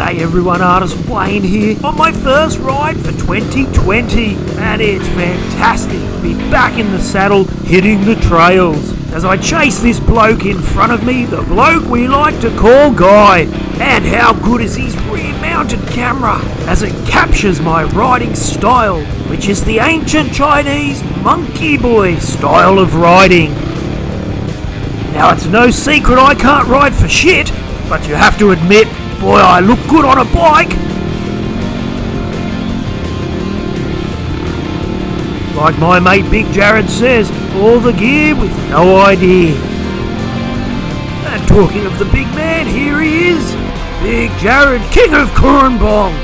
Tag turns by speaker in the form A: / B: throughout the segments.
A: G'day everyone, Artist Wayne here on my first ride for 2020, and it's fantastic to be back in the saddle hitting the trails as I chase this bloke in front of me, the bloke we like to call Guy. And how good is his rear-mounted camera as it captures my riding style, which is the ancient Chinese monkey boy style of riding. Now it's no secret I can't ride for shit, but you have to admit, boy, I look good on a bike. Like my mate Big Jared says, all the gear with no idea. And talking of the big man, here he is, Big Jared, king of Cornbong.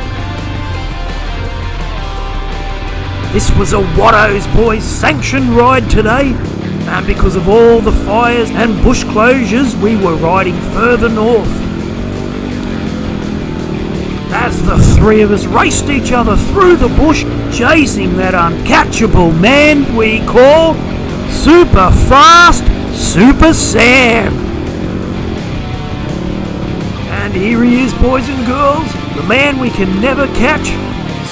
A: This was a Wato's boys sanctioned ride today, and because of all the fires and bush closures, we were riding further north. As the three of us raced each other through the bush, chasing that uncatchable man we call Super Fast Super Sam. And here he is, boys and girls, the man we can never catch,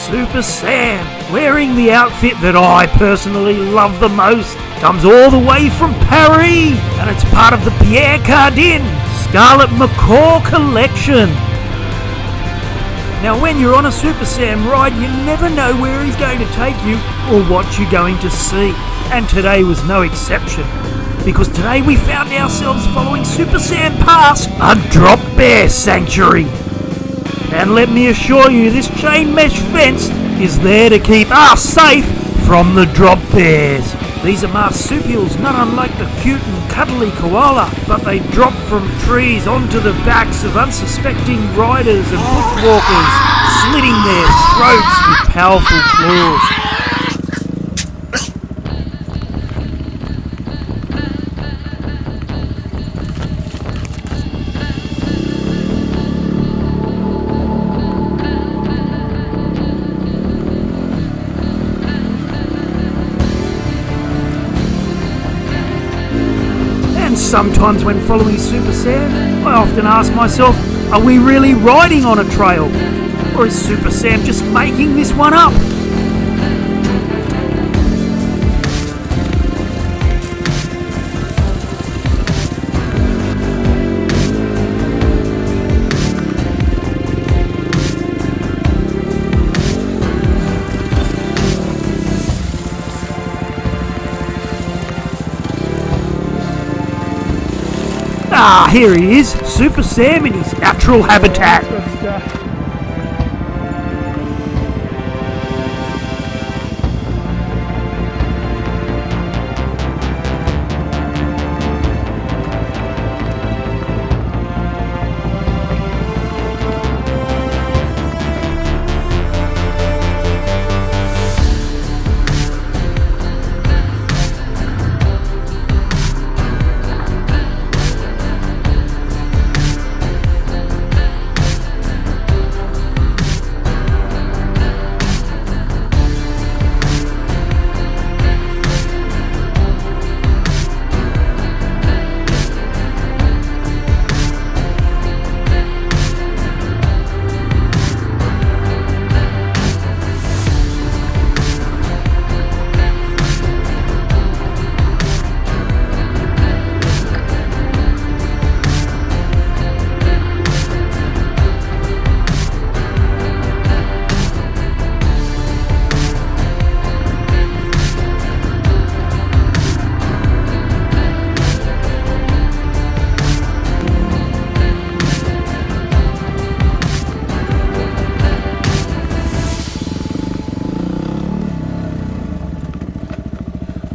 A: Super Sam, wearing the outfit that I personally love the most. Comes all the way from Paris, and it's part of the Pierre Cardin Scarlet Macaw collection. Now when you're on a Super Sam ride, you never know where he's going to take you or what you're going to see. And today was no exception, because today we found ourselves following Super Sam past a drop bear sanctuary. And let me assure you, this chain mesh fence is there to keep us safe from the drop bears. These are marsupials, not unlike the cute and cuddly koala, but they drop from trees onto the backs of unsuspecting riders and bushwalkers, slitting their throats with powerful claws. Sometimes when following Super Sam, I often ask myself, are we really riding on a trail? Or is Super Sam just making this one up? Ah, here he is, Super Sam in his natural habitat.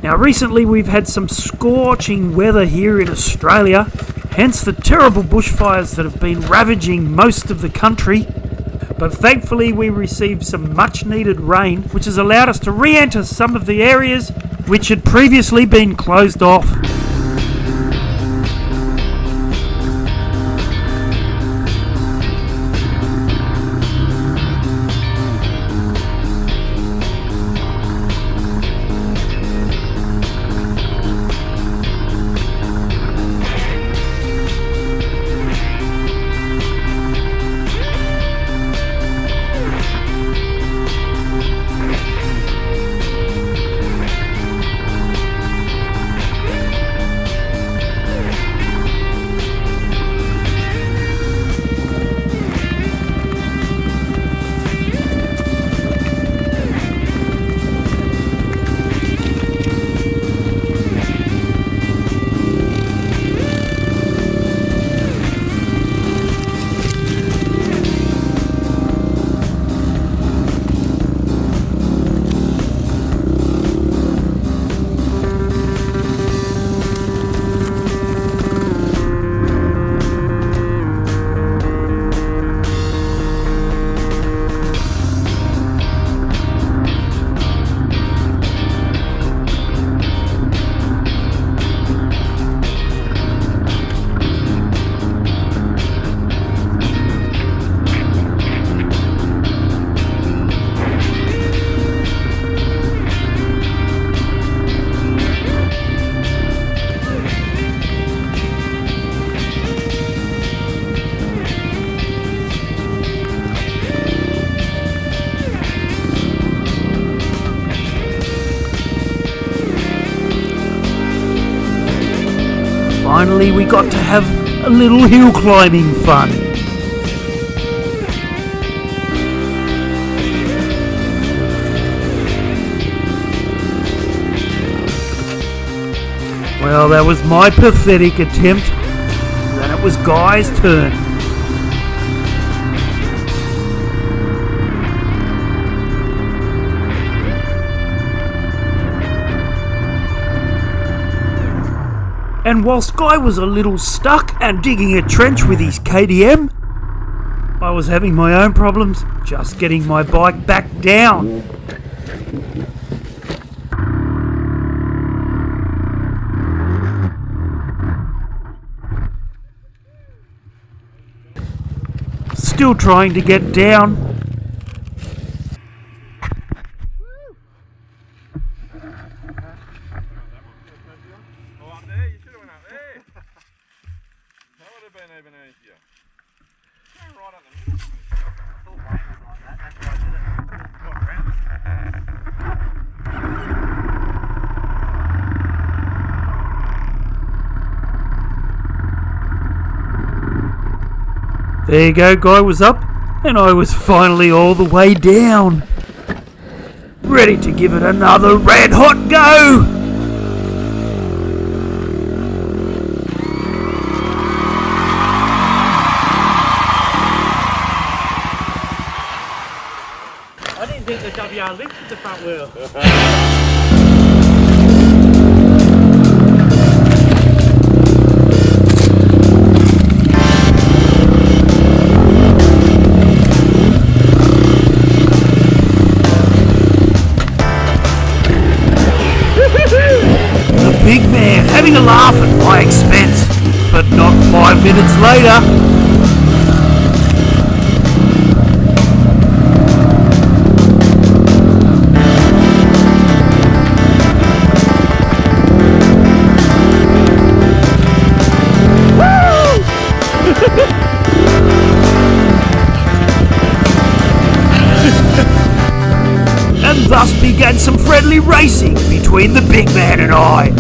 A: Now recently we've had some scorching weather here in Australia, hence the terrible bushfires that have been ravaging most of the country. But thankfully we received some much needed rain, which has allowed us to re-enter some of the areas which had previously been closed off. finally we got to have a little hill climbing fun. Well, that was my pathetic attempt. Then it was Guy's turn. And whilst Guy was a little stuck and digging a trench with his KTM, I was having my own problems just getting my bike back down. Still trying to get down. There you go, Guy was up, and I was finally all the way down. Ready to give it another red hot go!
B: I didn't think the WR lifted the front wheel.
A: Big man having a laugh at my expense, but not 5 minutes later. And thus began some friendly racing between the big man and I.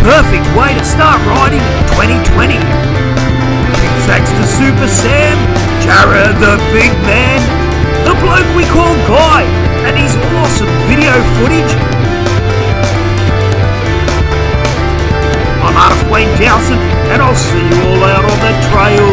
A: Perfect way to start riding in 2020. Big thanks to Super Sam, Jared the Big Man, the bloke we call Guy, and his awesome video footage. I'm Artist Wayne Townsend, and I'll see you all out on the trail.